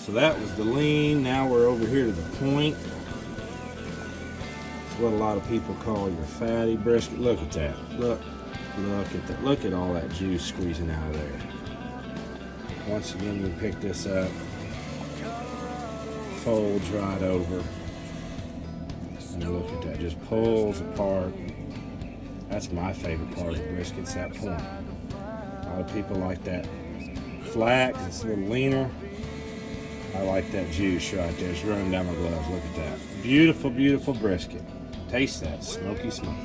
So that was the lean. Now we're over here to the point. It's what a lot of people call your fatty brisket. Look at that. Look at that. Look at all that juice squeezing out of there. Once again, we pick this up, folds right over, and look at that. Just pulls apart. That's my favorite part of the brisket's that point. A lot of people like that flat 'cause it's a little leaner. I like that juice right there. It's running down my gloves. Look at that. Beautiful, beautiful brisket. Taste that smoky smoke.